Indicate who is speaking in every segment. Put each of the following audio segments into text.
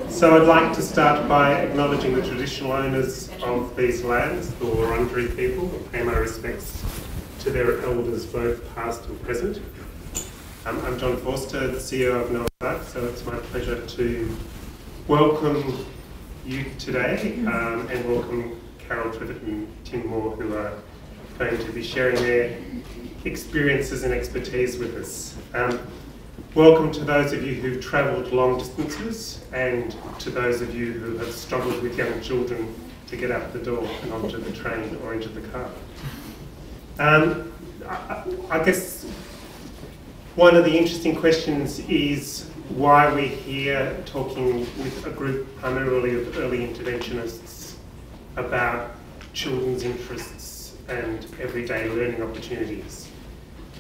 Speaker 1: So I'd like to start by acknowledging the traditional owners of these lands, the Wurundjeri people, and pay my respects to their elders, both past and present. I'm John Forster, the CEO of Neurobiology, so it's my pleasure to welcome you today and welcome Carol Trivette and Tim Moore, who are going to be sharing their experiences and expertise with us. Welcome to those of you who've travelled long distances and to those of you who have struggled with young children to get out the door and onto the train or into the car. I guess one of the interesting questions is why we're here talking with a group primarily of early interventionists about children's interests and everyday learning opportunities.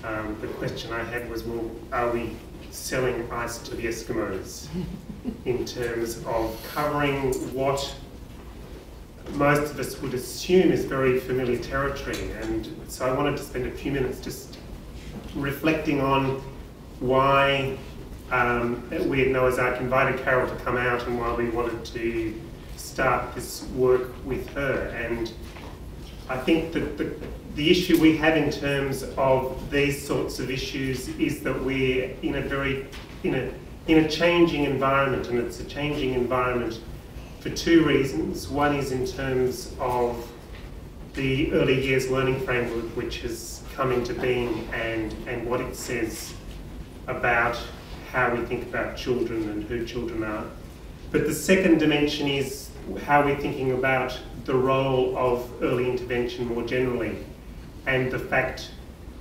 Speaker 1: The question I had was, well, are we selling ice to the Eskimos in terms of covering what most of us would assume is very familiar territory? And so I wanted to spend a few minutes just reflecting on why we at Noah's Ark invited Carol to come out and why we wanted to start this work with her. And I think that the issue we have in terms of these sorts of issues is that we're in a changing environment, and it's a changing environment for two reasons. One is in terms of the early years learning framework, which has come into being, and what it says about how we think about children and who children are. But the second dimension is how we're thinking about the role of early intervention more generally, and the fact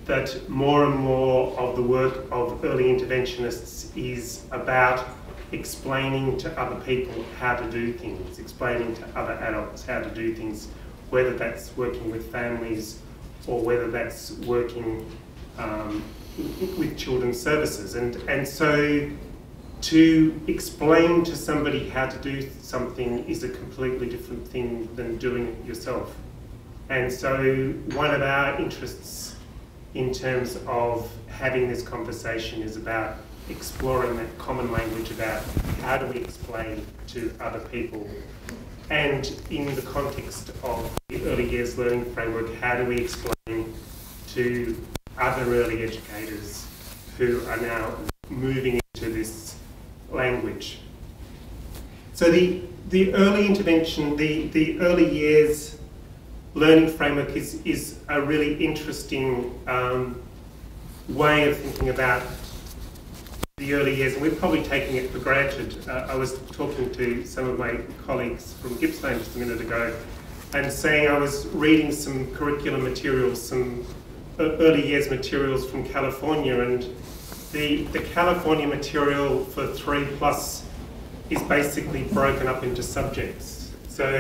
Speaker 1: that more and more of the work of early interventionists is about explaining to other people how to do things, explaining to other adults how to do things, whether that's working with families or whether that's working with children's services. And so to explain to somebody how to do something is a completely different thing than doing it yourself. And so one of our interests in terms of having this conversation is about exploring that common language about how do we explain to other people. And in the context of the early years learning framework, how do we explain to other early educators who are now moving into this language. So the early intervention, the early years learning framework is a really interesting way of thinking about the early years, and we're probably taking it for granted. I was talking to some of my colleagues from Gippsland just a minute ago and saying I was reading some curriculum materials, some early years materials from California, and the California material for 3+ is basically broken up into subjects. So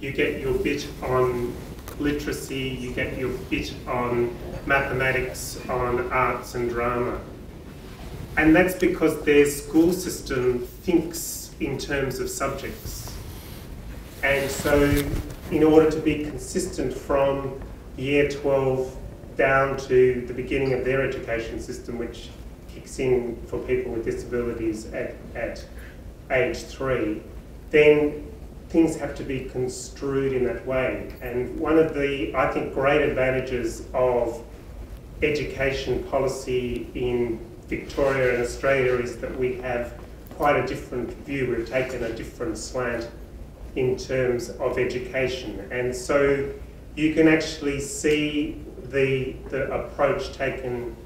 Speaker 1: you get your bit on literacy, you get your bit on mathematics, on arts and drama. And that's because their school system thinks in terms of subjects. And so in order to be consistent from year 12 down to the beginning of their education system, which kicks in for people with disabilities at age 3, then things have to be construed in that way. And one of the, I think, great advantages of education policy in Victoria and Australia is that we have quite a different view. We've taken a different slant in terms of education. And so you can actually see the approach taken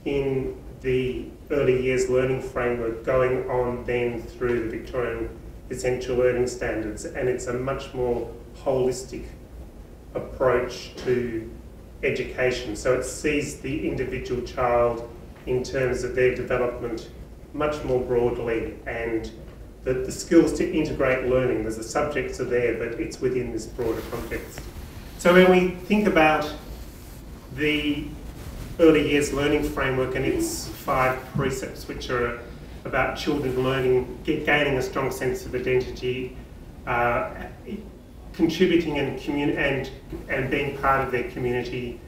Speaker 1: in the early years learning framework going on then through the Victorian Essential Learning Standards, and it's a much more holistic approach to education. So it sees the individual child in terms of their development much more broadly, and the skills to integrate learning, the subjects are there, but it's within this broader context. So when we think about the early years learning framework and its 5 precepts, which are about children learning, gaining a strong sense of identity, contributing and being part of their community,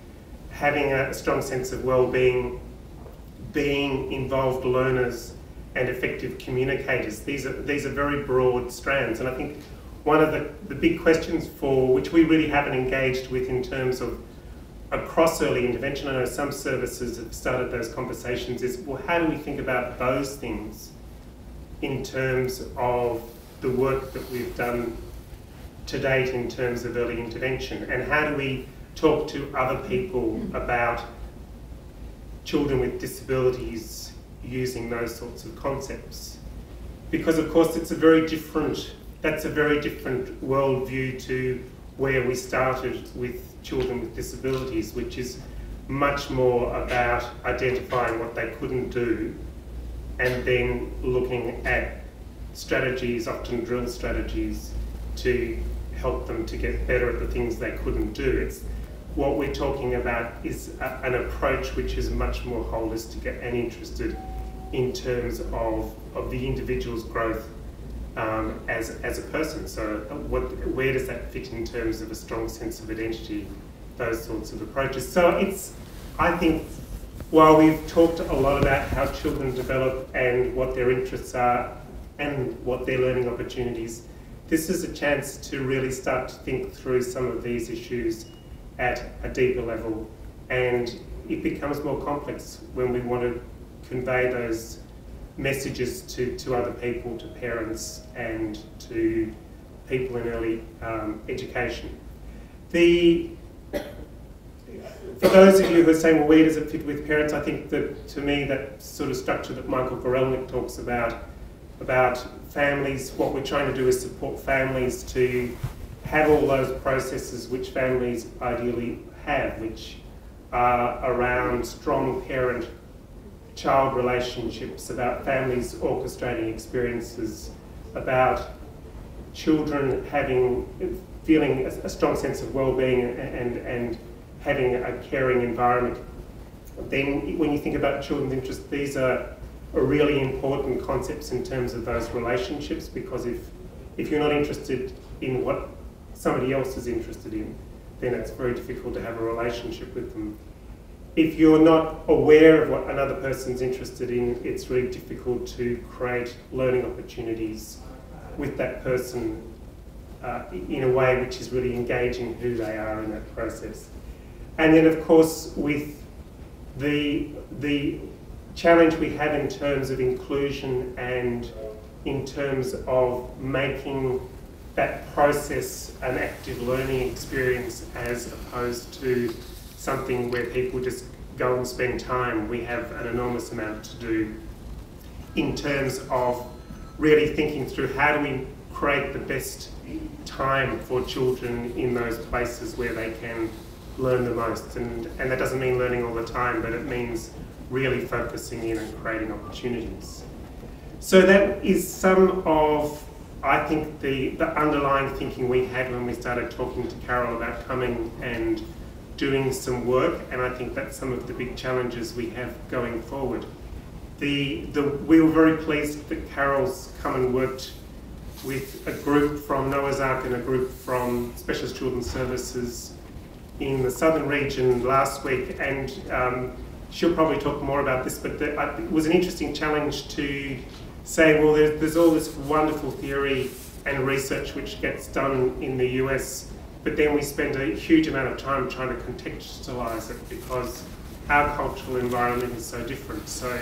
Speaker 1: having a strong sense of well-being, being involved learners, and effective communicators. These are very broad strands, and I think one of the big questions for which we really haven't engaged with in terms of across early intervention, I know some services have started those conversations, is, well, how do we think about those things in terms of the work that we've done to date in terms of early intervention, and how do we talk to other people about children with disabilities using those sorts of concepts? Because of course that's a very different worldview to where we started with children with disabilities, which is much more about identifying what they couldn't do and then looking at strategies, often drill strategies, to help them to get better at the things they couldn't do. It's what we're talking about is an approach which is much more holistic and interested in terms of the individual's growth as a person. So where does that fit in terms of a strong sense of identity, those sorts of approaches. So I think while we've talked a lot about how children develop and what their interests are and what their learning opportunities, this is a chance to really start to think through some of these issues at a deeper level, and it becomes more complex when we want to convey those messages to other people, to parents and to people in early education. For those of you who are saying, well, where does it fit with parents, I think that, to me, that sort of structure that Michael Orelena talks about families, what we're trying to do is support families to have all those processes which families ideally have, which are around strong parent-child relationships, about families orchestrating experiences, about children feeling a strong sense of well-being and having a caring environment. Then when you think about children's interests, these are really important concepts in terms of those relationships, because if you're not interested in what somebody else is interested in, then it's very difficult to have a relationship with them. If you're not aware of what another person's interested in, it's really difficult to create learning opportunities with that person in a way which is really engaging who they are in that process. And then of course with the challenge we have in terms of inclusion and in terms of making that process an active learning experience as opposed to something where people just go and spend time, we have an enormous amount to do in terms of really thinking through how do we create the best time for children in those places where they can learn the most. And that doesn't mean learning all the time, but it means really focusing in and creating opportunities. So that is some of, I think, the underlying thinking we had when we started talking to Carol about coming and doing some work, and I think that's some of the big challenges we have going forward. We were very pleased that Carol's come and worked with a group from Noah's Ark and a group from Specialist Children's Services in the southern region last week, and she'll probably talk more about this, but it was an interesting challenge to say, well, there's all this wonderful theory and research which gets done in the US, but then we spend a huge amount of time trying to contextualise it because our cultural environment is so different. So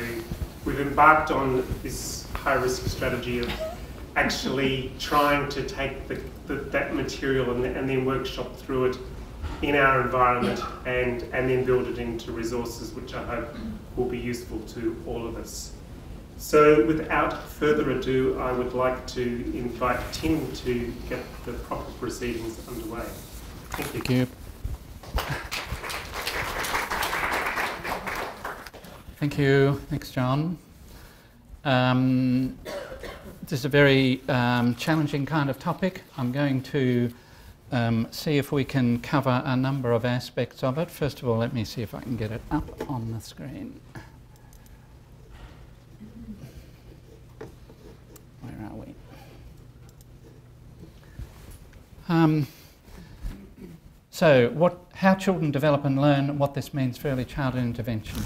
Speaker 1: we've embarked on this high-risk strategy of actually trying to take that material and then workshop through it in our environment and then build it into resources which I hope will be useful to all of us. So without further ado, I would like to invite Tim to get the proper proceedings underway. Thank you.
Speaker 2: Thank you. Thank you. Thanks, John. This is a very challenging kind of topic. I'm going to see if we can cover a number of aspects of it. First of all, let me see if I can get it up on the screen. Where are we? So how children develop and learn, what this means for early childhood intervention.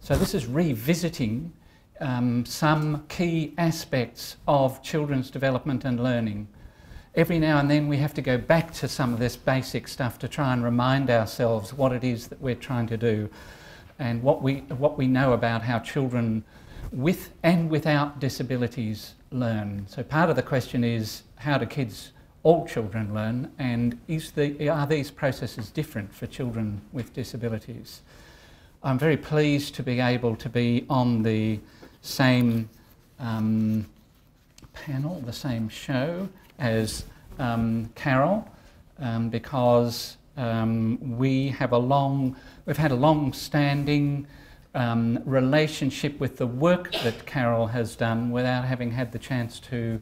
Speaker 2: So this is revisiting some key aspects of children's development and learning. Every now and then we have to go back to some of this basic stuff to try and remind ourselves what it is that we're trying to do and what we know about how children with and without disabilities learn. So part of the question is, how do kids, all children, learn, and are these processes different for children with disabilities? I'm very pleased to be able to be on the same panel, the same show as Carol, because we've had a long-standing relationship with the work that Carol has done without having had the chance to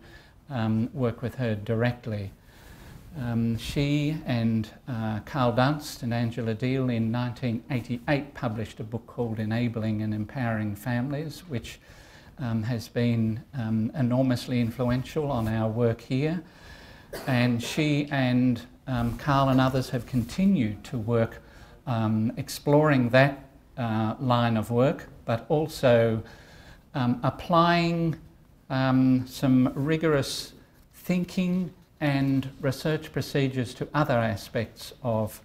Speaker 2: work with her directly. She and Carl Dunst and Angela Deal in 1988 published a book called Enabling and Empowering Families, which has been enormously influential on our work here. And she and Carl and others have continued to work exploring that line of work, but also applying some rigorous thinking and research procedures to other aspects of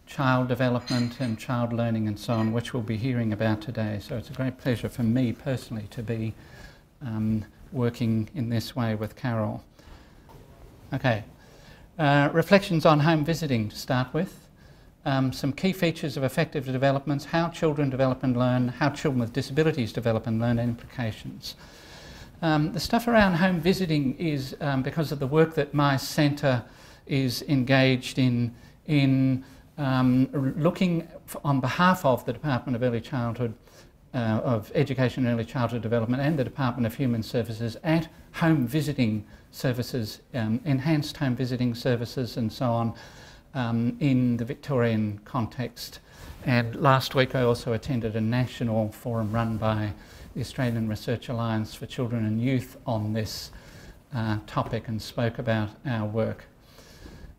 Speaker 2: child development and child learning and so on, which we'll be hearing about today. So it's a great pleasure for me personally to be working in this way with Carol. Okay, reflections on home visiting to start with. Some key features of effective developments, how children develop and learn, how children with disabilities develop and learn, and implications. The stuff around home visiting is because of the work that my centre is engaged in looking on behalf of the Department of Early Childhood, of Education and Early Childhood Development and the Department of Human Services at home visiting services, enhanced home visiting services and so on in the Victorian context. And last week I also attended a national forum run by the Australian Research Alliance for Children and Youth on this topic and spoke about our work.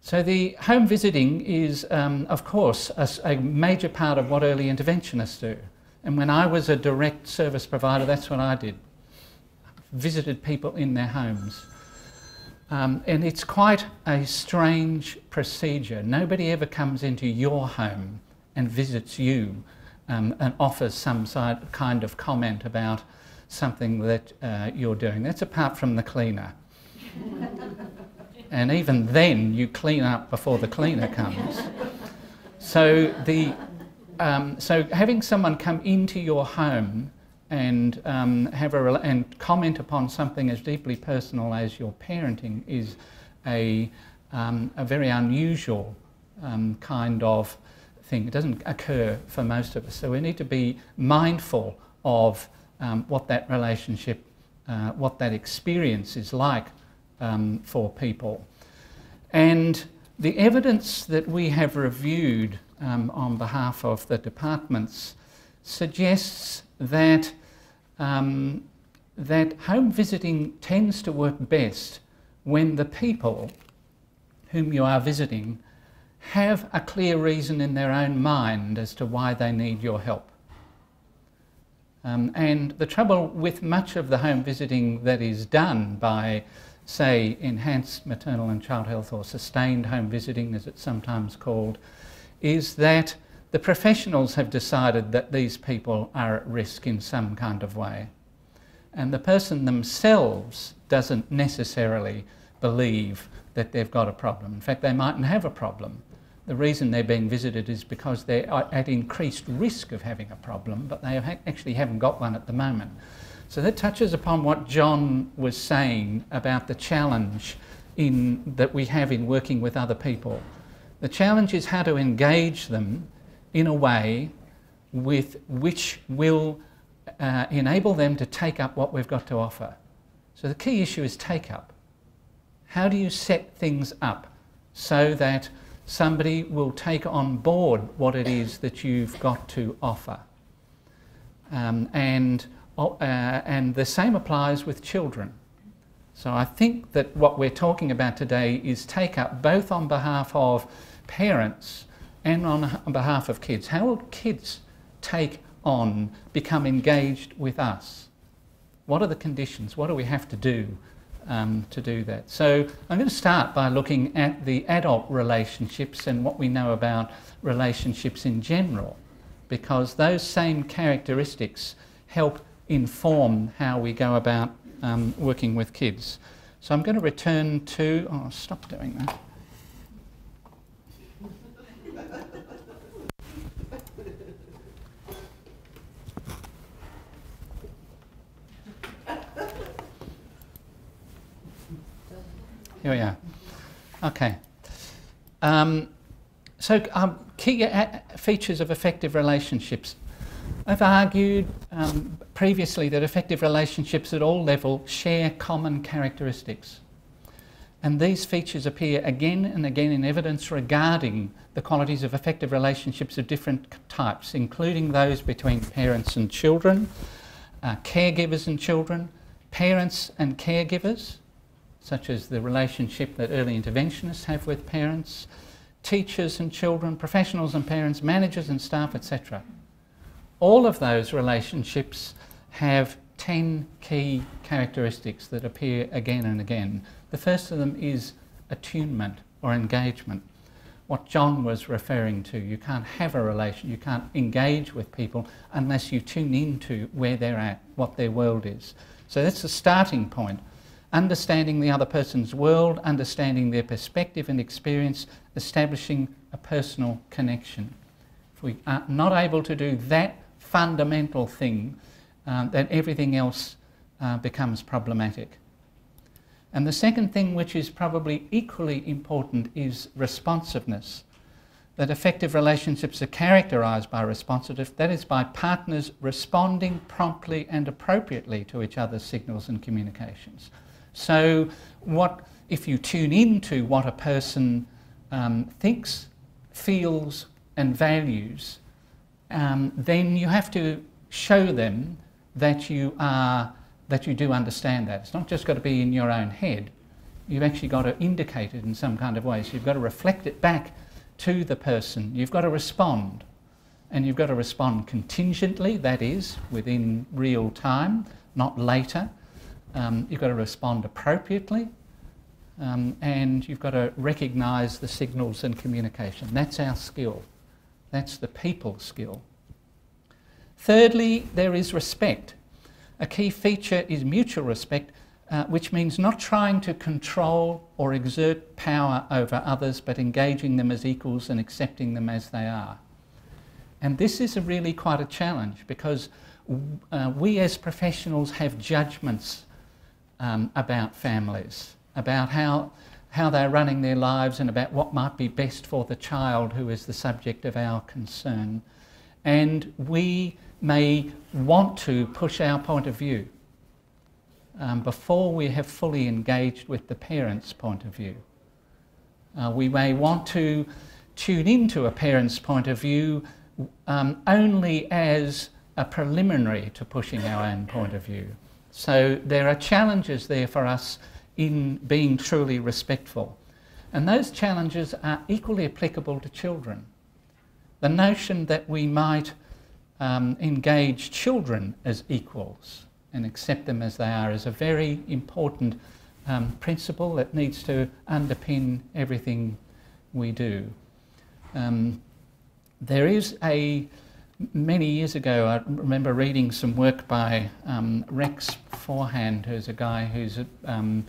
Speaker 2: So the home visiting is, of course, a major part of what early interventionists do. And when I was a direct service provider, that's what I did. Visited people in their homes. And it's quite a strange procedure. Nobody ever comes into your home and visits you and offers some kind of comment about something that you're doing. That's apart from the cleaner. And even then, you clean up before the cleaner comes. So so having someone come into your home and and comment upon something as deeply personal as your parenting is a very unusual kind of thing. It doesn't occur for most of us. So we need to be mindful of what that relationship, what that experience is like for people. And the evidence that we have reviewed on behalf of the departments suggests that that home visiting tends to work best when the people whom you are visiting have a clear reason in their own mind as to why they need your help. And the trouble with much of the home visiting that is done by, say, enhanced maternal and child health or sustained home visiting, as it's sometimes called, is that the professionals have decided that these people are at risk in some kind of way. And the person themselves doesn't necessarily believe that they've got a problem. In fact, they mightn't have a problem. The reason they're being visited is because they're at increased risk of having a problem, but they actually haven't got one at the moment. So that touches upon what John was saying about the challenge that we have in working with other people. The challenge is how to engage them in a way which will enable them to take up what we've got to offer. So the key issue is take up. How do you set things up so that somebody will take on board what it is that you've got to offer? And the same applies with children. So I think that what we're talking about today is take up both on behalf of parents and on behalf of kids. How will kids take on become engaged with us? What are the conditions? What do we have to do that? So I'm going to start by looking at the adult relationships and what we know about relationships in general, because those same characteristics help inform how we go about working with kids. So I'm going to return to... Oh, stop doing that. Here we are. Okay. Key features of effective relationships. I've argued previously that effective relationships at all levels share common characteristics. And these features appear again and again in evidence regarding the qualities of effective relationships of different types, including those between parents and children, caregivers and children, parents and caregivers, such as the relationship that early interventionists have with parents, teachers and children, professionals and parents, managers and staff, etc. All of those relationships have 10 key characteristics that appear again and again. The first of them is attunement or engagement. What John was referring to, you can't have a relation, you can't engage with people unless you tune into where they're at, what their world is. So that's the starting point. Understanding the other person's world, understanding their perspective and experience, establishing a personal connection. If we are not able to do that fundamental thing, then everything else becomes problematic. And the second thing, which is probably equally important, is responsiveness. That effective relationships are characterised by responsiveness, that is, by partners responding promptly and appropriately to each other's signals and communications. So if you tune into what a person thinks, feels and values, then you have to show them that you do understand that. It's not just got to be in your own head. You've actually got to indicate it in some kind of way. So you've got to reflect it back to the person. You've got to respond. And you've got to respond contingently, that is, within real time, not later. You've got to respond appropriately, and you've got to recognise the signals and communication. That's our skill. That's the people skill. Thirdly, there is respect. A key feature is mutual respect, which means not trying to control or exert power over others, but engaging them as equals and accepting them as they are. And this is really quite a challenge, because we as professionals have judgments about families, about how they're running their lives and about what might be best for the child who is the subject of our concern. And we may want to push our point of view before we have fully engaged with the parent's point of view. We may want to tune into a parent's point of view only as a preliminary to pushing our own point of view. So there are challenges there for us in being truly respectful. And those challenges are equally applicable to children. The notion that we might engage children as equals and accept them as they are is a very important principle that needs to underpin everything we do. There is many years ago, I remember reading some work by Rex Forehand, who's a guy who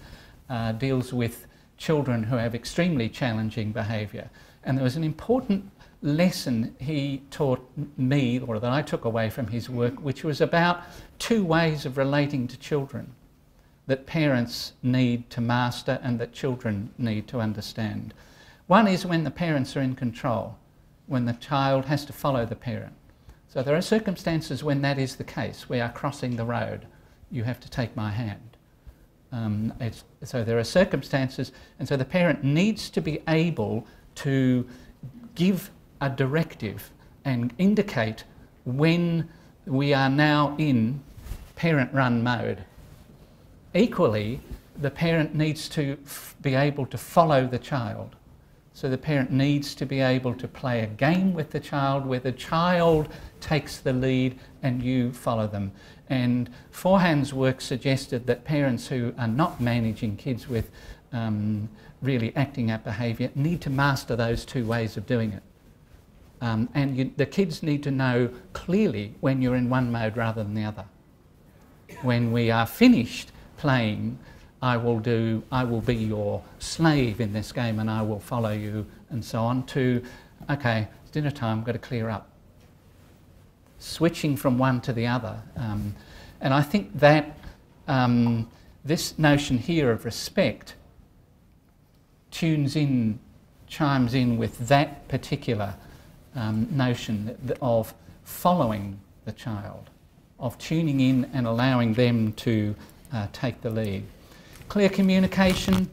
Speaker 2: deals with children who have extremely challenging behaviour. And there was an important lesson he taught me, or that I took away from his work, which was about two ways of relating to children that parents need to master and that children need to understand. One is when the parents are in control, when the child has to follow the parent. So there are circumstances when that is the case. We are crossing the road. You have to take my hand. So there are circumstances, and so the parent needs to be able to give a directive and indicate when we are now in parent-run mode. Equally, the parent needs to be able to follow the child. So the parent needs to be able to play a game with the child where the child takes the lead and you follow them. And Forehand's work suggested that parents who are not managing kids with really acting out behaviour need to master those two ways of doing it. The kids need to know clearly when you're in one mode rather than the other. When we are finished playing, I will be your slave in this game and I will follow you and so on, to, okay, it's dinner time, I've got to clear up. Switching from one to the other. And I think that this notion here of respect chimes in with that particular notion of following the child, of tuning in and allowing them to take the lead. Clear communication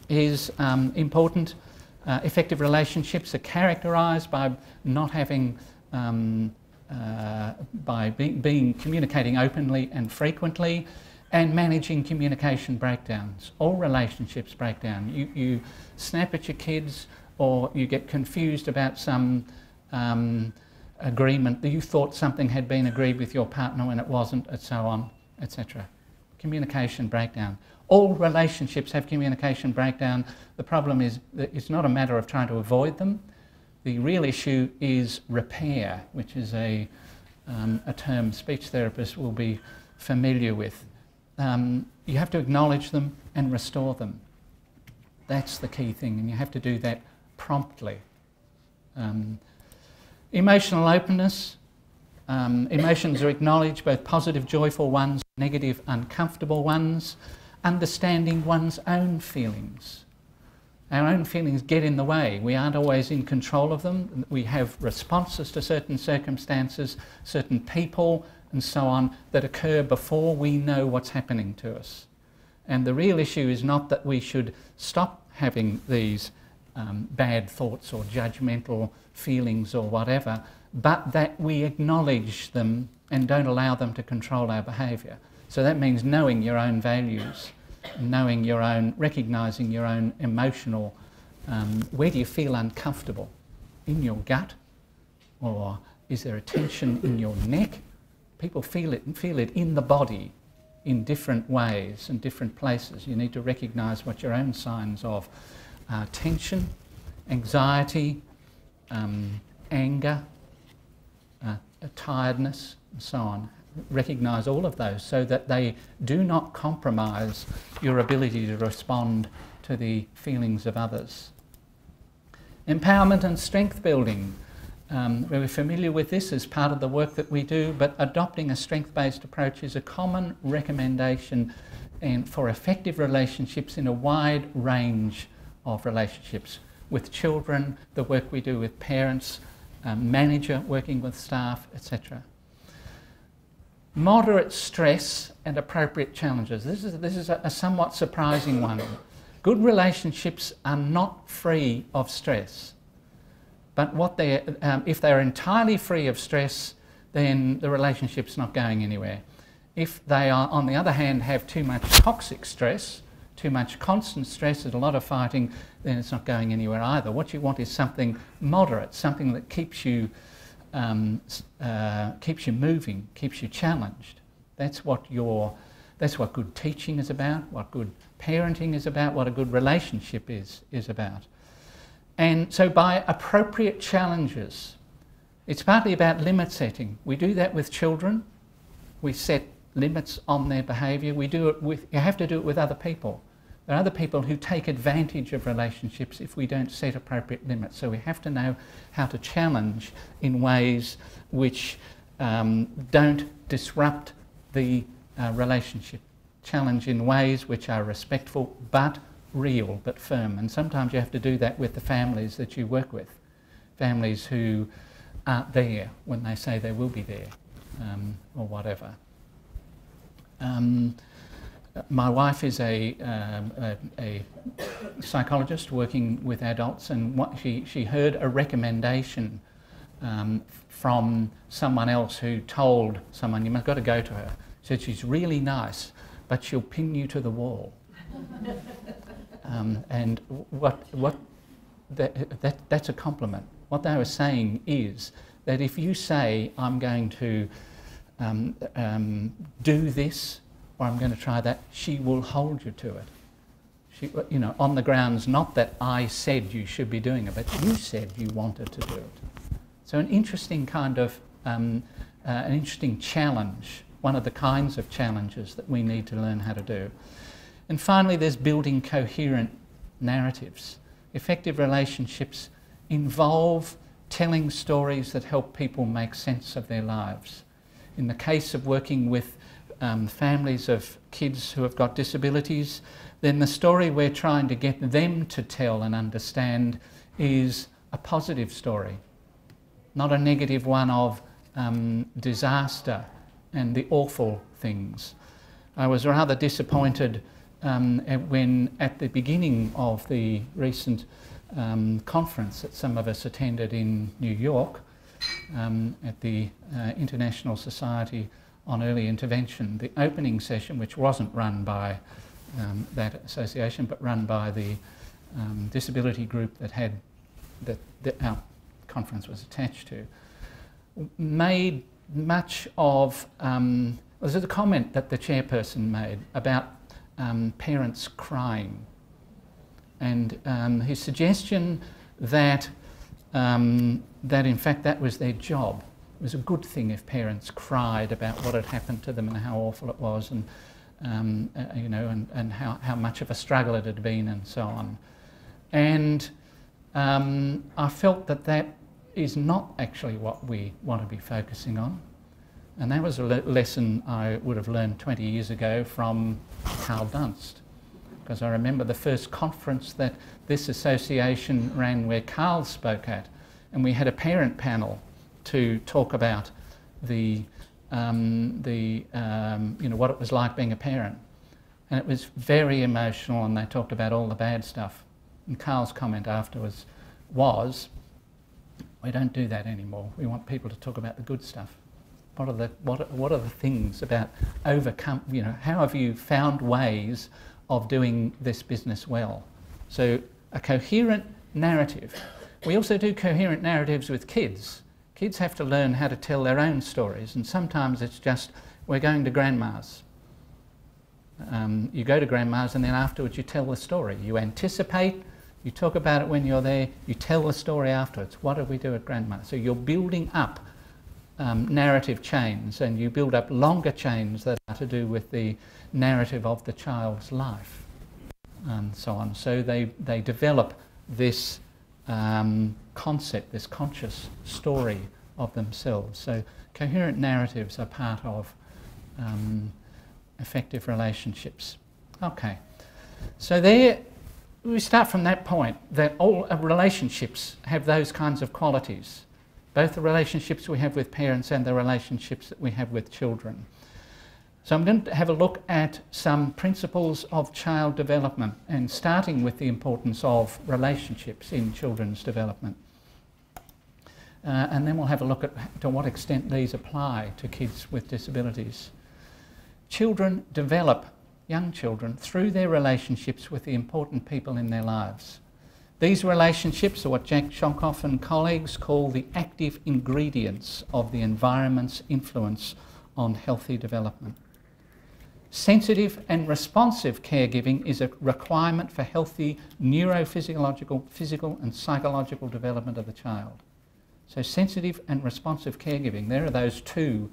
Speaker 2: is important. Effective relationships are characterised by not having, communicating openly and frequently, and managing communication breakdowns. All relationships break down. You snap at your kids, or you get confused about some agreement that you thought something had been agreed with your partner when it wasn't, and so on, etc. Communication breakdown. All relationships have communication breakdown. The problem is that it's not a matter of trying to avoid them. The real issue is repair, which is a term speech therapists will be familiar with. You have to acknowledge them and restore them. That's the key thing, and you have to do that promptly. Emotional openness. Emotions are acknowledged, both positive, joyful ones, negative, uncomfortable ones. Understanding one's own feelings. Our own feelings get in the way. We aren't always in control of them. We have responses to certain circumstances, certain people, and so on, that occur before we know what's happening to us. And the real issue is not that we should stop having these bad thoughts or judgmental feelings or whatever, but that we acknowledge them and don't allow them to control our behaviour. So that means knowing your own values, knowing your own, recognising your own emotional, where do you feel uncomfortable? In your gut? Or is there a tension in your neck? People feel it in the body in different ways and different places. You need to recognise what your own signs of tension, anxiety, anger, tiredness, and so on. Recognise all of those so that they do not compromise your ability to respond to the feelings of others. Empowerment and strength building. We're familiar with this as part of the work that we do, but adopting a strength-based approach is a common recommendation for effective relationships in a wide range of relationships. With children, the work we do with parents, manager working with staff, etc. Moderate stress and appropriate challenges. This is a somewhat surprising one. Good relationships are not free of stress. But if they're entirely free of stress, then the relationship's not going anywhere. If they are, on the other hand, have too much toxic stress, too much constant stress and a lot of fighting, then it's not going anywhere either. What you want is something moderate, something that keeps you moving, keeps you challenged. That's what good teaching is about, what good parenting is about, what a good relationship is about. And so by appropriate challenges, it's partly about limit setting. We do that with children. We set limits on their behaviour. You have to do it with other people. There are other people who take advantage of relationships if we don't set appropriate limits. So we have to know how to challenge in ways which don't disrupt the relationship. Challenge in ways which are respectful but real, but firm. And sometimes you have to do that with the families that you work with. Families who aren't there when they say they will be there, or whatever. My wife is a psychologist working with adults, and she heard a recommendation from someone else who told someone, you've got to go to her. She said, she's really nice, but she'll pin you to the wall. And what that's a compliment. What they were saying is that if you say, I'm going to do this, or I'm going to try that, she will hold you to it. She, you know, on the grounds not that I said you should be doing it, but you said you wanted to do it. So an interesting kind of, an interesting challenge, one of the kinds of challenges that we need to learn how to do. And finally, there's building coherent narratives. Effective relationships involve telling stories that help people make sense of their lives. In the case of working with families of kids who have got disabilities, then the story we're trying to get them to tell and understand is a positive story, not a negative one of disaster and the awful things. I was rather disappointed when at the beginning of the recent conference that some of us attended in New York at the International Society on Early Intervention, the opening session, which wasn't run by that association but run by the disability group that had that our conference was attached to, made much of, was it a comment that the chairperson made about parents crying, and his suggestion that that in fact that was their job. It was a good thing if parents cried about what had happened to them and how awful it was, and you know, and how much of a struggle it had been, and so on. And I felt that that is not actually what we want to be focusing on. And that was a lesson I would have learned 20 years ago from Carl Dunst. Because I remember the first conference that this association ran where Carl spoke at, and we had a parent panel to talk about the you know, what it was like being a parent. And it was very emotional, and they talked about all the bad stuff. And Carl's comment afterwards was, we don't do that anymore. We want people to talk about the good stuff. What are the things about overcome, you know, how have you found ways of doing this business well? So a coherent narrative. We also do coherent narratives with kids. Kids have to learn how to tell their own stories, and sometimes it's just, we're going to grandma's. You go to grandma's and then afterwards you tell the story. You anticipate, you talk about it when you're there, you tell the story afterwards. What did we do at grandma's? So you're building up narrative chains, and you build up longer chains that are to do with the narrative of the child's life, and so on. So they develop this concept, this conscious story of themselves. So coherent narratives are part of effective relationships. Okay, so there we start from that point that all relationships have those kinds of qualities, both the relationships we have with parents and the relationships that we have with children. So I'm going to have a look at some principles of child development, and starting with the importance of relationships in children's development. And then we'll have a look at to what extent these apply to kids with disabilities. Children develop, young children, through their relationships with the important people in their lives. These relationships are what Jack Shonkoff and colleagues call the active ingredients of the environment's influence on healthy development. Sensitive and responsive caregiving is a requirement for healthy neurophysiological, physical and psychological development of the child. So sensitive and responsive caregiving, there are those two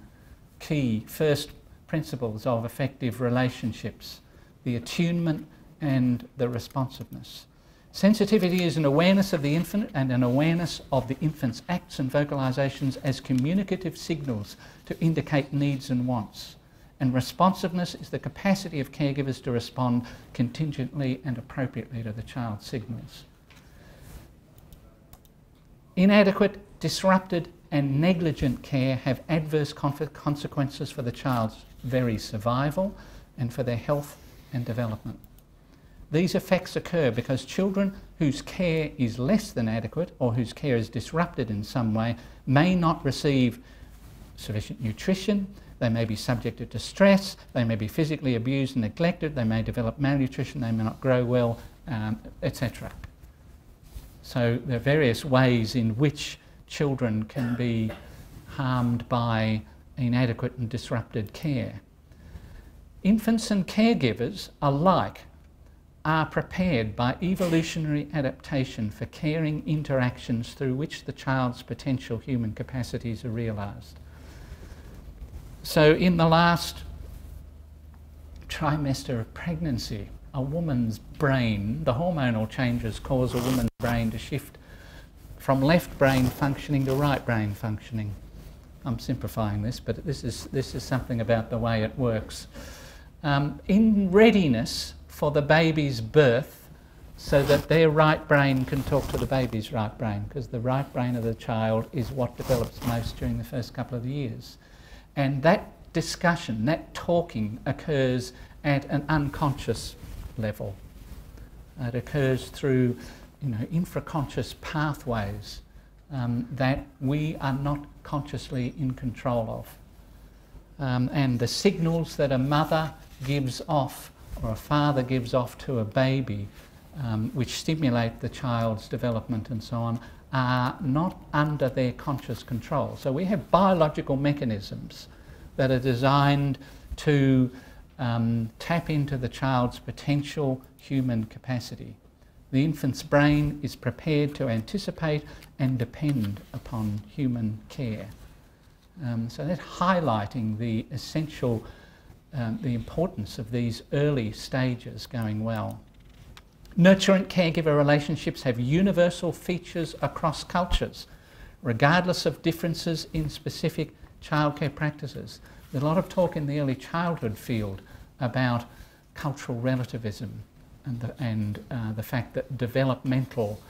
Speaker 2: key first principles of effective relationships, the attunement and the responsiveness. Sensitivity is an awareness of the infant and an awareness of the infant's acts and vocalisations as communicative signals to indicate needs and wants. And responsiveness is the capacity of caregivers to respond contingently and appropriately to the child's signals. Inadequate, disrupted and negligent care have adverse consequences for the child's very survival and for their health and development. These effects occur because children whose care is less than adequate or whose care is disrupted in some way may not receive sufficient nutrition, they may be subjected to stress, they may be physically abused and neglected, they may develop malnutrition, they may not grow well, etc. So there are various ways in which children can be harmed by inadequate and disrupted care. Infants and caregivers alike are prepared by evolutionary adaptation for caring interactions through which the child's potential human capacities are realised. So in the last trimester of pregnancy, a woman's brain, the hormonal changes cause a woman's brain to shift from left brain functioning to right brain functioning. I'm simplifying this, but this is something about the way it works. In readiness for the baby's birth, so that their right brain can talk to the baby's right brain, because the right brain of the child is what develops most during the first couple of years. And that discussion, that talking occurs at an unconscious level. It occurs through, infraconscious pathways that we are not consciously in control of. And the signals that a mother gives off or a father gives off to a baby, which stimulate the child's development and so on, are not under their conscious control. So we have biological mechanisms that are designed to tap into the child's potential human capacity. The infant's brain is prepared to anticipate and depend upon human care. So that's highlighting the essential, the importance of these early stages going well. Nurturant caregiver relationships have universal features across cultures, regardless of differences in specific childcare practices. There's a lot of talk in the early childhood field about cultural relativism and the fact that developmental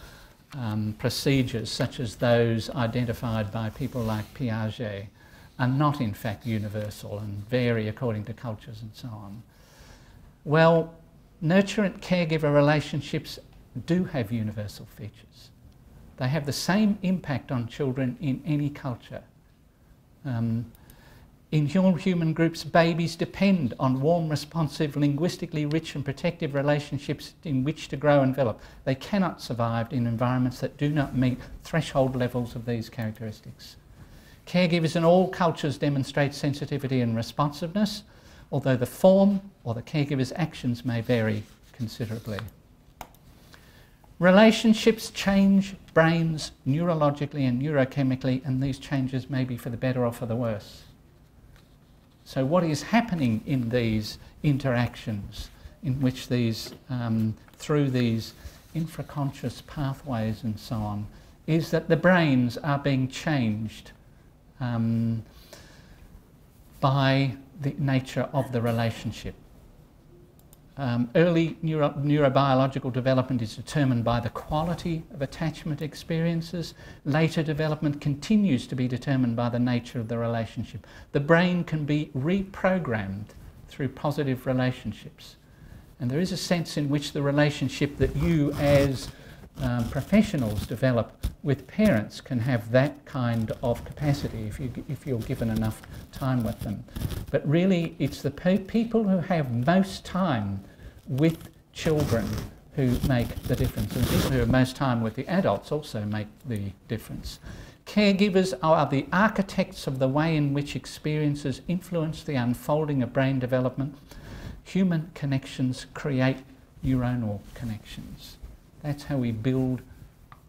Speaker 2: procedures such as those identified by people like Piaget are not in fact universal and vary according to cultures and so on. Well, nurturant caregiver relationships do have universal features. They have the same impact on children in any culture. In human groups, babies depend on warm, responsive, linguistically rich and protective relationships in which to grow and develop. They cannot survive in environments that do not meet threshold levels of these characteristics. Caregivers in all cultures demonstrate sensitivity and responsiveness, although the form or the caregiver's actions may vary considerably. Relationships change brains neurologically and neurochemically, and these changes may be for the better or for the worse. So what is happening in these interactions in which these, through these infraconscious pathways and so on, is that the brains are being changed by the nature of the relationship. Early neurobiological development is determined by the quality of attachment experiences. Later development continues to be determined by the nature of the relationship. The brain can be reprogrammed through positive relationships. And there is a sense in which the relationship that you as professionals develop with parents can have that kind of capacity if you're given enough time with them. But really it's the people who have most time with children who make the difference, and people who have most time with the adults also make the difference. Caregivers are the architects of the way in which experiences influence the unfolding of brain development. Human connections create neuronal connections. That's how we build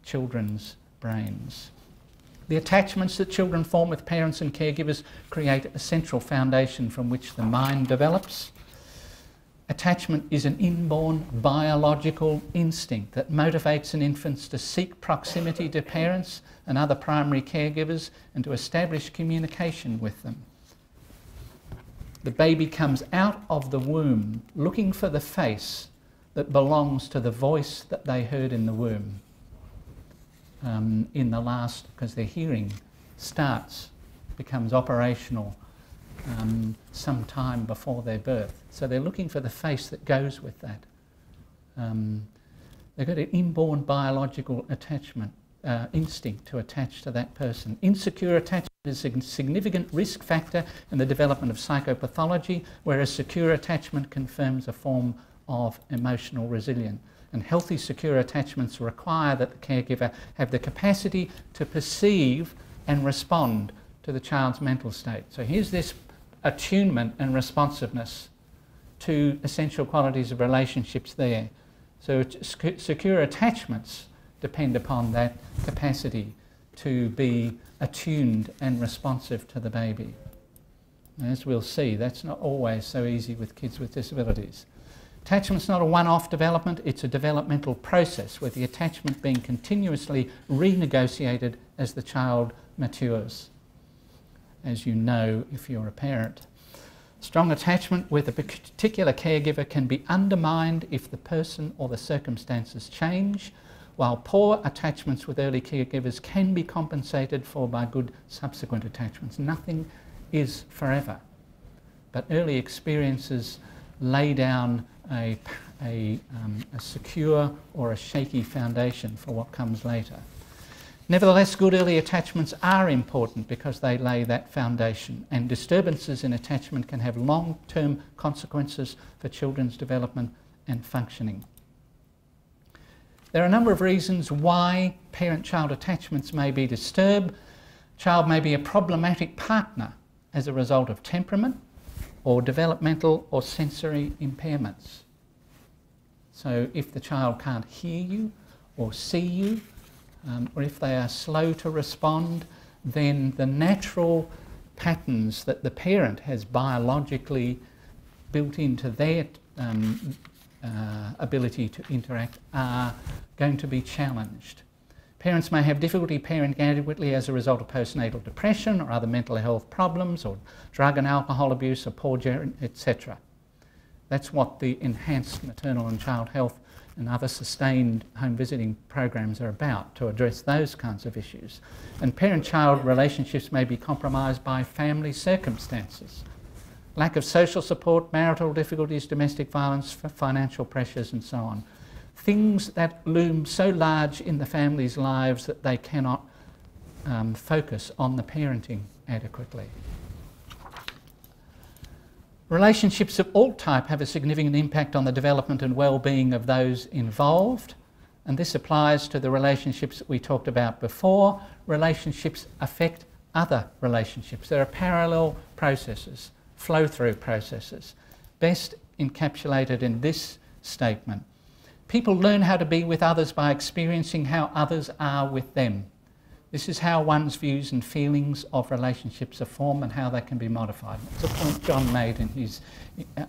Speaker 2: children's brains. The attachments that children form with parents and caregivers create a central foundation from which the mind develops. Attachment is an inborn biological instinct that motivates an infant to seek proximity to parents and other primary caregivers and to establish communication with them. The baby comes out of the womb looking for the face that belongs to the voice that they heard in the womb. In the last, because their hearing becomes operational sometime before their birth. So they're looking for the face that goes with that. They've got an inborn biological attachment, instinct to attach to that person. Insecure attachment is a significant risk factor in the development of psychopathology, whereas secure attachment confirms a form of emotional resilience. And healthy, secure attachments require that the caregiver have the capacity to perceive and respond to the child's mental state. So here's this attunement and responsiveness to essential qualities of relationships there. So secure attachments depend upon that capacity to be attuned and responsive to the baby. As we'll see, that's not always so easy with kids with disabilities. Attachment's not a one-off development, it's a developmental process with the attachment being continuously renegotiated as the child matures, as you know if you're a parent. Strong attachment with a particular caregiver can be undermined if the person or the circumstances change, while poor attachments with early caregivers can be compensated for by good subsequent attachments. Nothing is forever, but early experiences lay down a secure or a shaky foundation for what comes later. Nevertheless, good early attachments are important because they lay that foundation, and disturbances in attachment can have long-term consequences for children's development and functioning. There are a number of reasons why parent-child attachments may be disturbed. Child may be a problematic partner as a result of temperament or developmental or sensory impairments. So if the child can't hear you or see you, or if they are slow to respond, then the natural patterns that the parent has biologically built into their ability to interact are going to be challenged. Parents may have difficulty parenting adequately as a result of postnatal depression or other mental health problems or drug and alcohol abuse or poor etc. That's what the enhanced maternal and child health and other sustained home visiting programs are about, to address those kinds of issues. And parent-child relationships may be compromised by family circumstances, lack of social support, marital difficulties, domestic violence, financial pressures and so on. Things that loom so large in the family's lives that they cannot focus on the parenting adequately. Relationships of all type have a significant impact on the development and well-being of those involved, and this applies to the relationships that we talked about before. Relationships affect other relationships. There are parallel processes, flow-through processes, best encapsulated in this statement. People learn how to be with others by experiencing how others are with them. This is how one's views and feelings of relationships are formed and how they can be modified. That's a point John made in his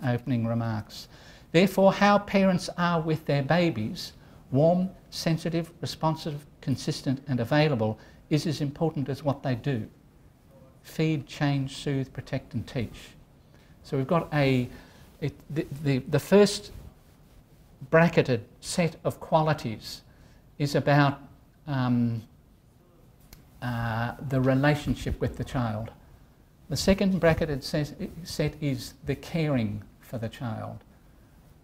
Speaker 2: opening remarks. Therefore, how parents are with their babies, warm, sensitive, responsive, consistent and available, is as important as what they do. Feed, change, soothe, protect and teach. So we've got the first bracketed set of qualities is about the relationship with the child. The second bracketed set is the caring for the child.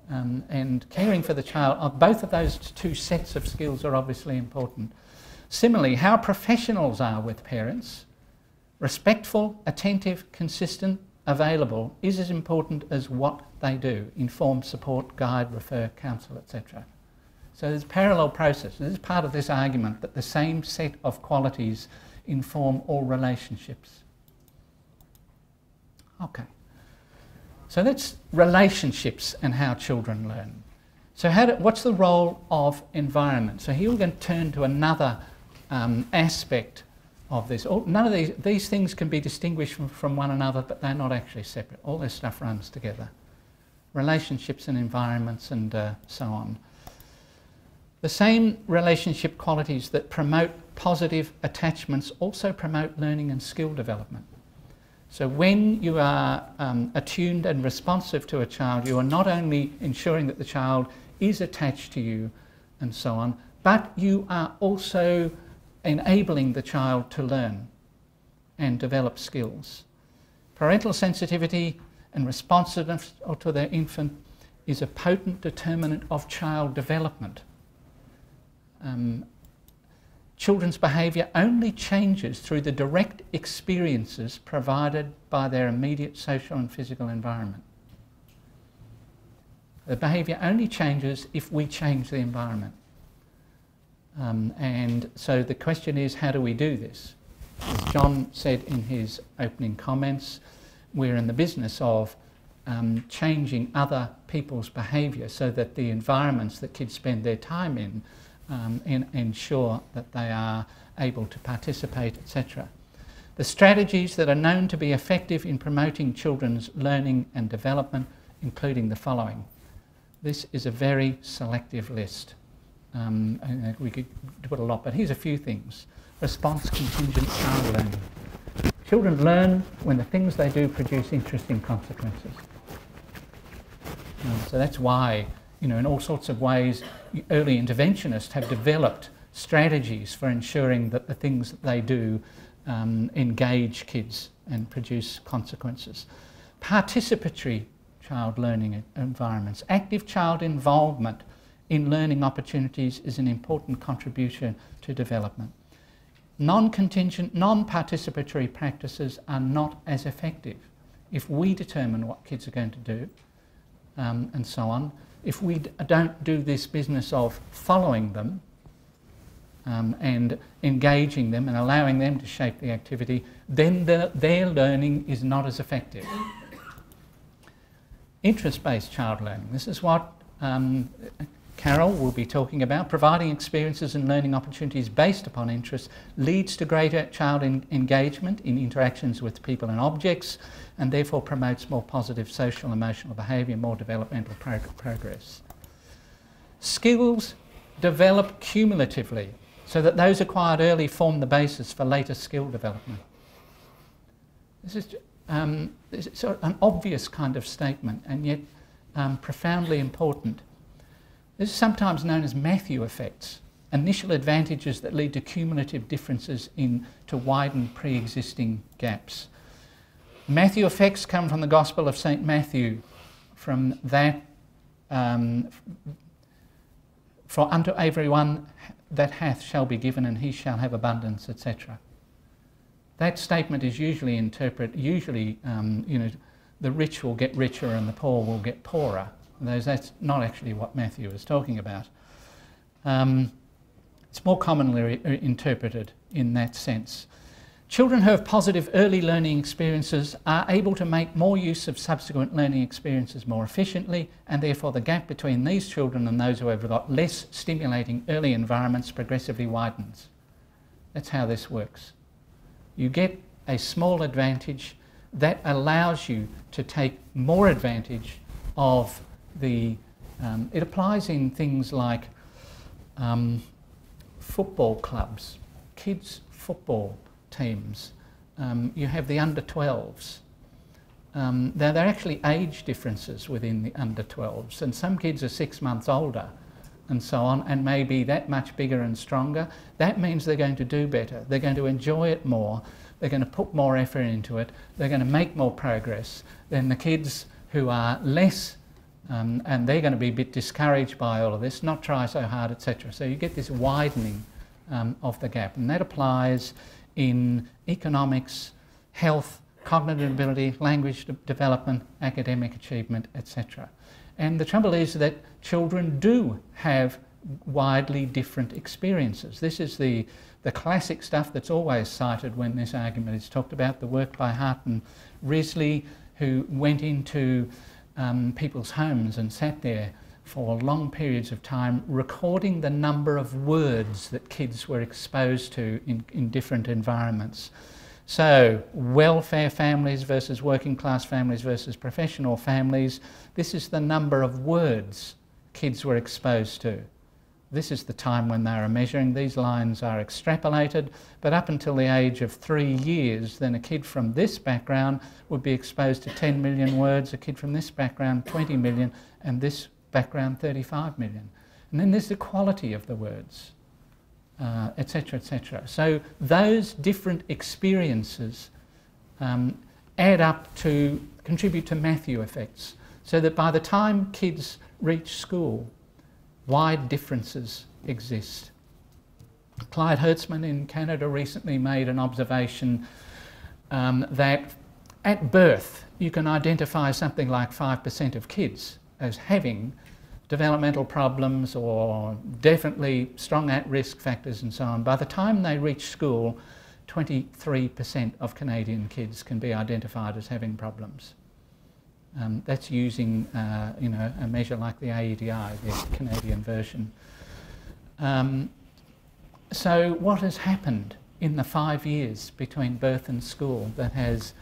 Speaker 2: And caring for the child, both of those two sets of skills are obviously important. Similarly, how professionals are with parents, respectful, attentive, consistent, available, is as important as what they do: inform, support, guide, refer, counsel, etc. So there's a parallel process. This is part of this argument that the same set of qualities inform all relationships. Okay. So that's relationships and how children learn. So what's the role of environment? So here we're going to turn to another aspect of this. None of these things can be distinguished from one another, but they're not actually separate. All this stuff runs together. Relationships and environments and so on. The same relationship qualities that promote positive attachments also promote learning and skill development. So when you are attuned and responsive to a child, you are not only ensuring that the child is attached to you and so on, but you are also enabling the child to learn and develop skills. Parental sensitivity and responsiveness to their infant is a potent determinant of child development. Children's behaviour only changes through the direct experiences provided by their immediate social and physical environment. The behaviour only changes if we change the environment. And so the question is, how do we do this? As John said in his opening comments, we're in the business of changing other people's behaviour so that the environments that kids spend their time in ensure that they are able to participate, etc. The strategies that are known to be effective in promoting children's learning and development, including the following. This is a very selective list. And we could put a lot, but here's a few things. Response contingent child learning. Children learn when the things they do produce interesting consequences. So that's why, in all sorts of ways, early interventionists have developed strategies for ensuring that the things that they do engage kids and produce consequences. Participatory child learning environments. Active child involvement in learning opportunities is an important contribution to development. Non-contingent, non-participatory practices are not as effective. If we determine what kids are going to do, and so on, if we don't do this business of following them and engaging them and allowing them to shape the activity, then their learning is not as effective. Interest-based child learning. This is what Carol will be talking about. Providing experiences and learning opportunities based upon interests leads to greater child engagement in interactions with people and objects, and therefore promotes more positive social, emotional behaviour, more developmental progress. Skills develop cumulatively, so that those acquired early form the basis for later skill development. This is sort of an obvious kind of statement, and yet profoundly important. This is sometimes known as Matthew effects, initial advantages that lead to cumulative differences to widen pre-existing gaps. Matthew effects come from the Gospel of St. Matthew, from that, for unto everyone that hath shall be given, and he shall have abundance, etc. That statement is usually interpreted, the rich will get richer and the poor will get poorer. That's not actually what Matthew is talking about. It's more commonly interpreted in that sense. Children who have positive early learning experiences are able to make more use of subsequent learning experiences more efficiently, and therefore the gap between these children and those who have got less stimulating early environments progressively widens. That's how this works. You get a small advantage that allows you to take more advantage of it applies in things like football clubs, kids' football teams. You have the under-12s. Now, there are actually age differences within the under-12s, and some kids are 6 months older and so on, and maybe that much bigger and stronger. That means they're going to do better. They're going to enjoy it more. They're going to put more effort into it. They're going to make more progress than the kids who are less and they're going to be a bit discouraged by all of this, not try so hard, etc. So you get this widening of the gap, and that applies in economics, health, cognitive ability, language development, academic achievement, etc. And the trouble is that children do have widely different experiences. This is the classic stuff that's always cited when this argument is talked about, the work by Hart and Risley, who went into people's homes and sat there for long periods of time recording the number of words that kids were exposed to in different environments. So, welfare families versus working class families versus professional families, this is the number of words kids were exposed to. This is the time when they are measuring. These lines are extrapolated, but up until the age of 3 years, then a kid from this background would be exposed to 10 million words, a kid from this background 20 million, and this background 35 million. And then there's the quality of the words, etc., etc. So those different experiences add up to contribute to Matthew effects, so that by the time kids reach school, wide differences exist. Clyde Hertzman in Canada recently made an observation that at birth you can identify something like 5% of kids as having developmental problems or definitely strong at-risk factors and so on, by the time they reach school, 23% of Canadian kids can be identified as having problems. That's using a measure like the AEDI, the Canadian version. So what has happened in the 5 years between birth and school that has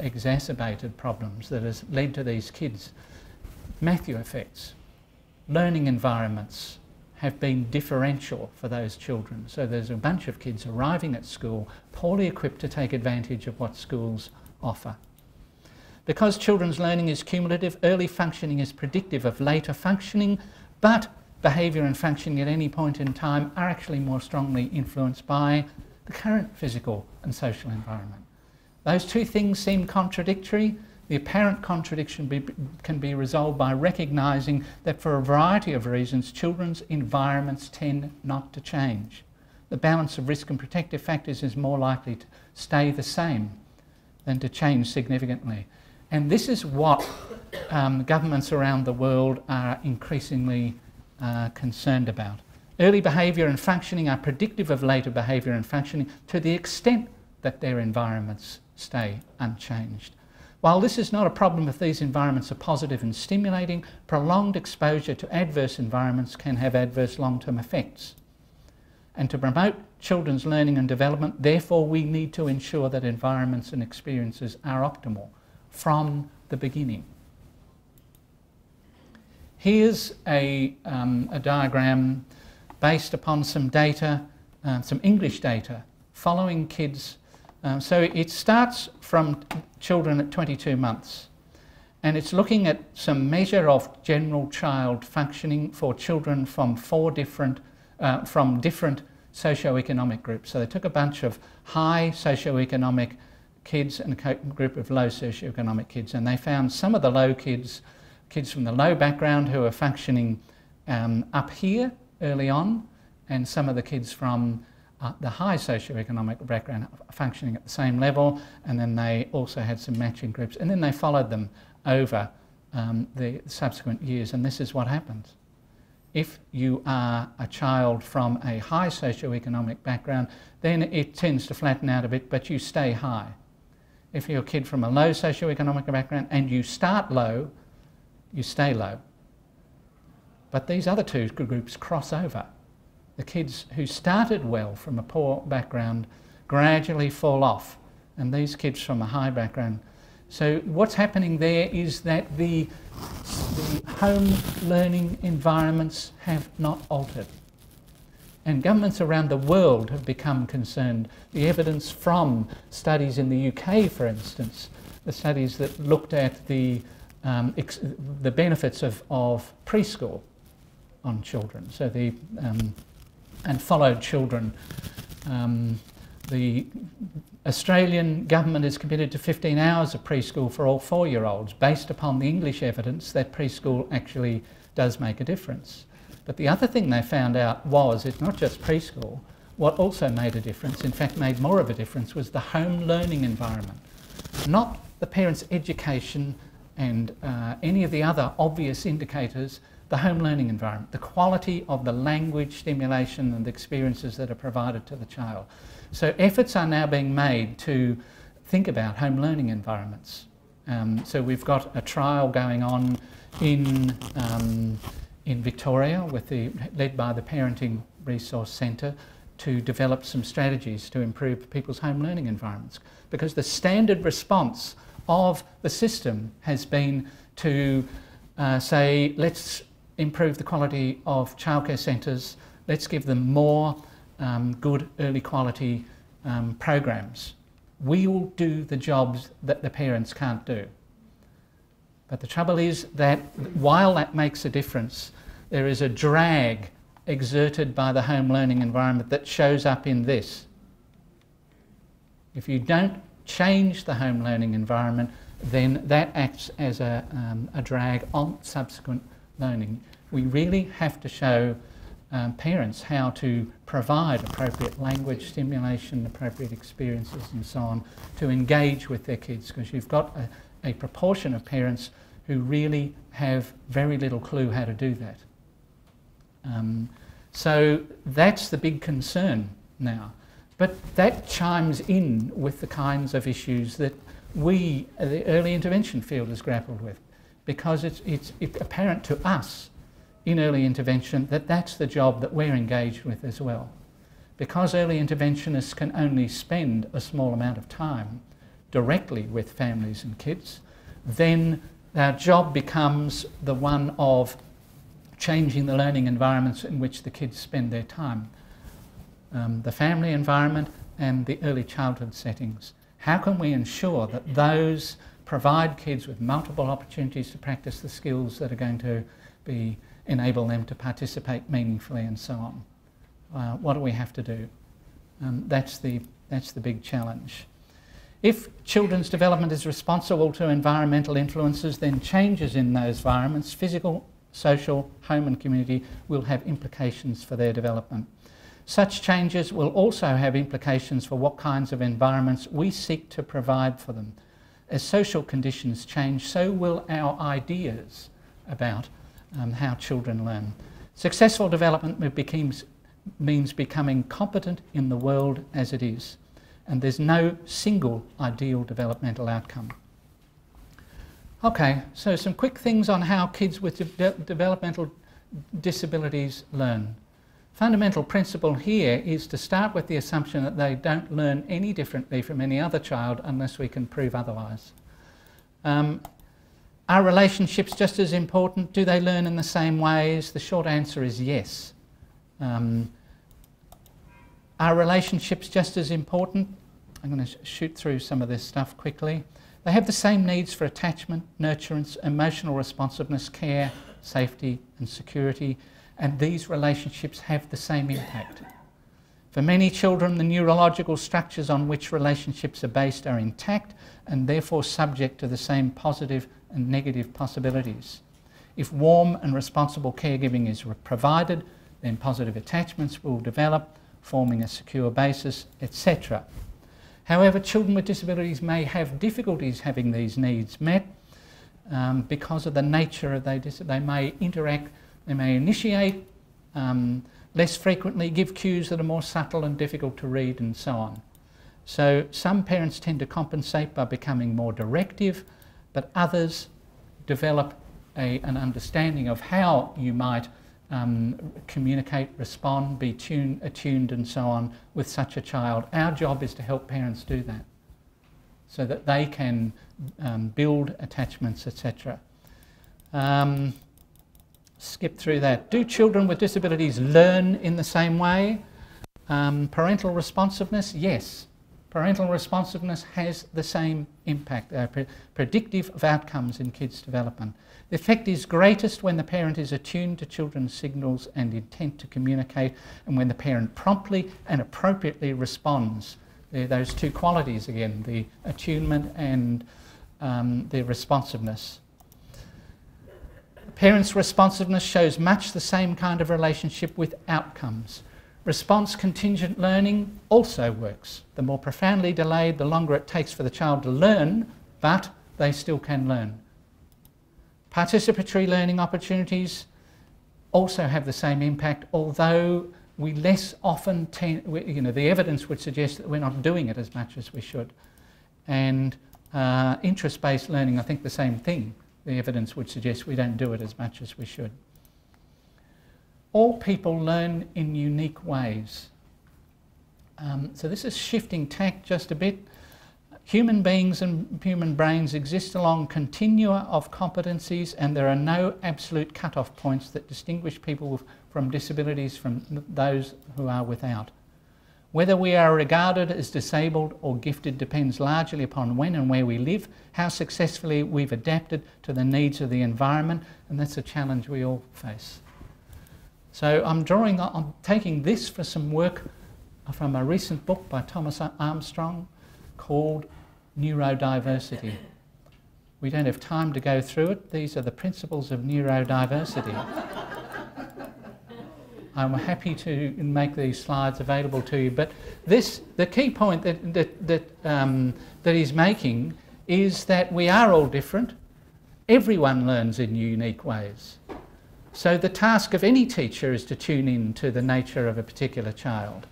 Speaker 2: exacerbated problems, that has led to these kids? Matthew effects. Learning environments have been differential for those children. So there's a bunch of kids arriving at school poorly equipped to take advantage of what schools offer. Because children's learning is cumulative, early functioning is predictive of later functioning, but behaviour and functioning at any point in time are actually more strongly influenced by the current physical and social environment. Those two things seem contradictory. The apparent contradiction can be resolved by recognising that for a variety of reasons, children's environments tend not to change. The balance of risk and protective factors is more likely to stay the same than to change significantly. And this is what governments around the world are increasingly concerned about. Early behaviour and functioning are predictive of later behaviour and functioning to the extent that their environments stay unchanged. While this is not a problem if these environments are positive and stimulating, prolonged exposure to adverse environments can have adverse long-term effects. And to promote children's learning and development, therefore, we need to ensure that environments and experiences are optimal from the beginning. Here's a diagram based upon some data, some English data, following kids. So it starts from children at 22 months, and it's looking at some measure of general child functioning for children from different socioeconomic groups. So they took a bunch of high socioeconomic kids and a group of low socioeconomic kids, and they found some of the low kids from the low background who are functioning up here early on, and some of the kids from the high socioeconomic background functioning at the same level, and then they also had some matching groups, and then they followed them over the subsequent years, and this is what happens. If you are a child from a high socioeconomic background, then it tends to flatten out a bit, but you stay high. If you're a kid from a low socioeconomic background and you start low, you stay low. But these other two groups cross over. The kids who started well from a poor background gradually fall off, and these kids from a high background. So what's happening there is that the home learning environments have not altered. And governments around the world have become concerned. The evidence from studies in the UK, for instance, the studies that looked at the benefits of preschool on children, so and followed children. The Australian government is committed to 15 hours of preschool for all 4-year-olds, based upon the English evidence that preschool actually does make a difference. But the other thing they found out was it's not just preschool. What also made a difference, in fact made more of a difference, was the home learning environment. Not the parents' education and any of the other obvious indicators, the home learning environment, the quality of the language stimulation and the experiences that are provided to the child. So efforts are now being made to think about home learning environments. So we've got a trial going on in Victoria led by the Parenting Resource Centre to develop some strategies to improve people's home learning environments, because the standard response of the system has been to say, let's improve the quality of childcare centres, let's give them more good early quality programs. We will do the jobs that the parents can't do. But the trouble is that while that makes a difference, there is a drag exerted by the home learning environment that shows up in this. If you don't change the home learning environment, then that acts as a drag on subsequent learning. We really have to show parents how to provide appropriate language stimulation, appropriate experiences and so on to engage with their kids, because you've got a proportion of parents who really have very little clue how to do that. So that's the big concern now. But that chimes in with the kinds of issues that we, the early intervention field, has grappled with, because it's apparent to us in early intervention that that's the job that we're engaged with as well. Because early interventionists can only spend a small amount of time directly with families and kids, then our job becomes the one of changing the learning environments in which the kids spend their time. The family environment and the early childhood settings. How can we ensure that those provide kids with multiple opportunities to practice the skills that are going to enable them to participate meaningfully and so on? What do we have to do? That's the big challenge. If children's development is responsible to environmental influences, then changes in those environments, physical, social, home and community, will have implications for their development. Such changes will also have implications for what kinds of environments we seek to provide for them. As social conditions change, so will our ideas about how children learn. Successful development means becoming competent in the world as it is, and there's no single ideal developmental outcome. Okay, so some quick things on how kids with developmental disabilities learn. Fundamental principle here is to start with the assumption that they don't learn any differently from any other child unless we can prove otherwise. Are relationships just as important? Do they learn in the same ways? The short answer is yes. Are relationships just as important? I'm going to shoot through some of this stuff quickly. They have the same needs for attachment, nurturance, emotional responsiveness, care, safety and security, and these relationships have the same impact. For many children, the neurological structures on which relationships are based are intact and therefore subject to the same positive and negative possibilities. If warm and responsible caregiving is provided, then positive attachments will develop, forming a secure basis, etc. However, children with disabilities may have difficulties having these needs met because of the nature of their disability. They may interact, they may initiate less frequently, give cues that are more subtle and difficult to read and so on. So some parents tend to compensate by becoming more directive, but others develop an understanding of how you might communicate, respond, be attuned and so on with such a child. Our job is to help parents do that so that they can build attachments, etc. Skip through that. Do children with disabilities learn in the same way? Parental responsiveness, yes. Parental responsiveness has the same impact, predictive of outcomes in kids' development. The effect is greatest when the parent is attuned to children's signals and intent to communicate, and when the parent promptly and appropriately responds. Those two qualities again, the attunement and the responsiveness. Parents' responsiveness shows much the same kind of relationship with outcomes. Response contingent learning also works. The more profoundly delayed, the longer it takes for the child to learn, but they still can learn. Participatory learning opportunities also have the same impact, although we less often the evidence would suggest that we're not doing it as much as we should. And interest-based learning, I think the same thing. The evidence would suggest we don't do it as much as we should. All people learn in unique ways. So this is shifting tack just a bit. Human beings and human brains exist along continua of competencies, and there are no absolute cut-off points that distinguish people from disabilities from those who are without. Whether we are regarded as disabled or gifted depends largely upon when and where we live, how successfully we've adapted to the needs of the environment, and that's a challenge we all face. So I'm taking this for some work from a recent book by Thomas Armstrong called Neurodiversity. We don't have time to go through it. These are the principles of neurodiversity. I'm happy to make these slides available to you, but the key point that he's making is that we are all different, Everyone learns in unique ways. So the task of any teacher is to tune in to the nature of a particular child.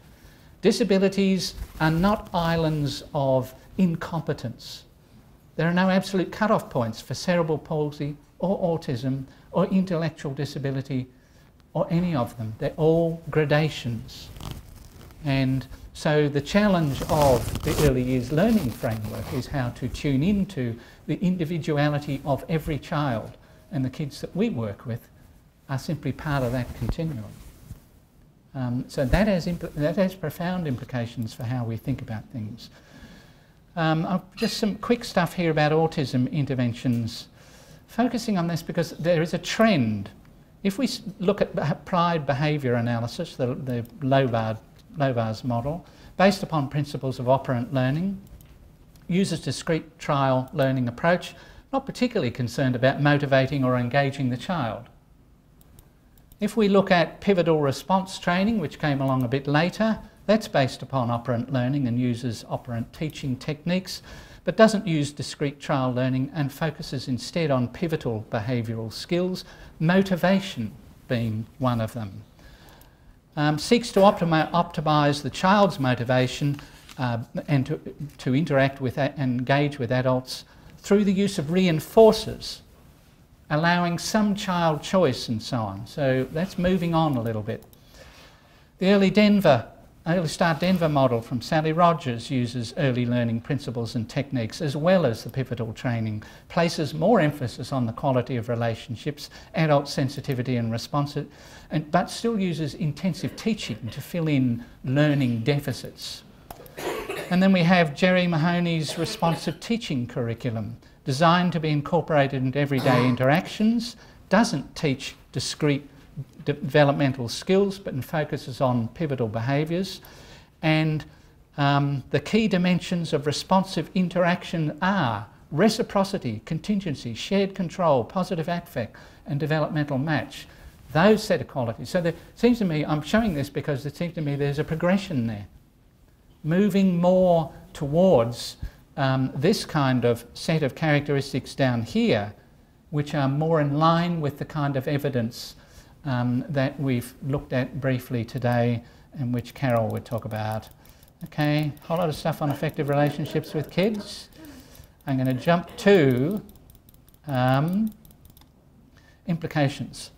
Speaker 2: Disabilities are not islands of incompetence. There are no absolute cut-off points for cerebral palsy or autism or intellectual disability or any of them. They're all gradations. And so the challenge of the early years learning framework is how to tune into the individuality of every child, and the kids that we work with are simply part of that continuum. So that has profound implications for how we think about things. Just some quick stuff here about autism interventions. Focusing on this because there is a trend. If we look at applied behaviour analysis, the Lovar's model, based upon principles of operant learning, uses discrete trial learning approach, not particularly concerned about motivating or engaging the child. If we look at pivotal response training, which came along a bit later, that's based upon operant learning and uses operant teaching techniques, but doesn't use discrete trial learning and focuses instead on pivotal behavioural skills, motivation being one of them. Seeks to optimise the child's motivation and to interact with and engage with adults through the use of reinforcers, allowing some child choice and so on. So that's moving on a little bit. The Early Start Denver model from Sally Rogers uses early learning principles and techniques as well as the pivotal training, places more emphasis on the quality of relationships, adult sensitivity and response, but still uses intensive teaching to fill in learning deficits. And then we have Jerry Mahoney's responsive teaching curriculum, designed to be incorporated into everyday interactions, doesn't teach discrete developmental skills, but focuses on pivotal behaviours. And the key dimensions of responsive interaction are reciprocity, contingency, shared control, positive affect, and developmental match. Those set of qualities. So it seems to me, I'm showing this because it seems to me there's a progression there, moving more towards this kind of set of characteristics down here, which are more in line with the kind of evidence that we've looked at briefly today and which Carol would talk about. Okay, a whole lot of stuff on effective relationships with kids. I'm going to jump to implications.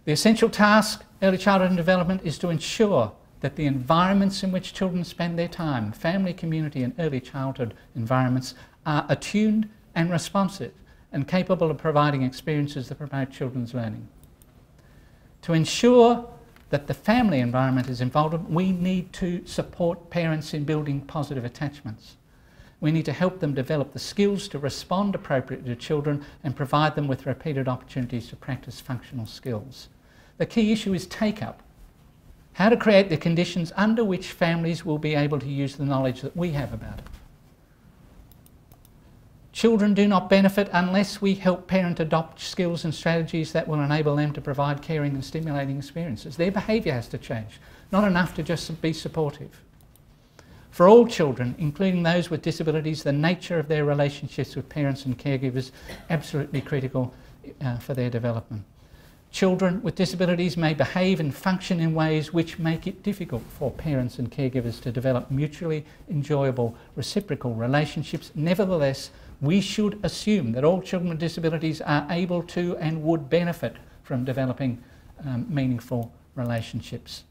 Speaker 2: The essential task, early childhood and development, is to ensure that the environments in which children spend their time, family, community and early childhood environments, are attuned and responsive and capable of providing experiences that promote children's learning. To ensure that the family environment is involved, we need to support parents in building positive attachments. We need to help them develop the skills to respond appropriately to children and provide them with repeated opportunities to practice functional skills. The key issue is take-up. How to create the conditions under which families will be able to use the knowledge that we have about it. Children do not benefit unless we help parents adopt skills and strategies that will enable them to provide caring and stimulating experiences. Their behaviour has to change, not enough to just be supportive. For all children, including those with disabilities, the nature of their relationships with parents and caregivers is absolutely critical for their development. Children with disabilities may behave and function in ways which make it difficult for parents and caregivers to develop mutually enjoyable reciprocal relationships. Nevertheless, we should assume that all children with disabilities are able to and would benefit from developing meaningful relationships.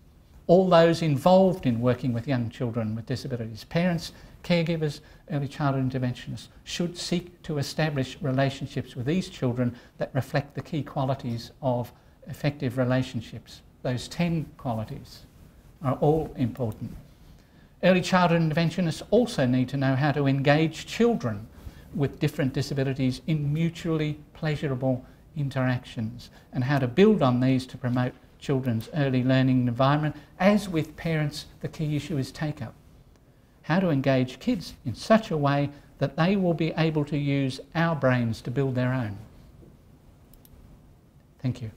Speaker 2: All those involved in working with young children with disabilities, parents, caregivers, early childhood interventionists, should seek to establish relationships with these children that reflect the key qualities of effective relationships. Those 10 qualities are all important. Early childhood interventionists also need to know how to engage children with different disabilities in mutually pleasurable interactions and how to build on these to promote children's early learning environment. As with parents, the key issue is take-up. How to engage kids in such a way that they will be able to use our brains to build their own. Thank you.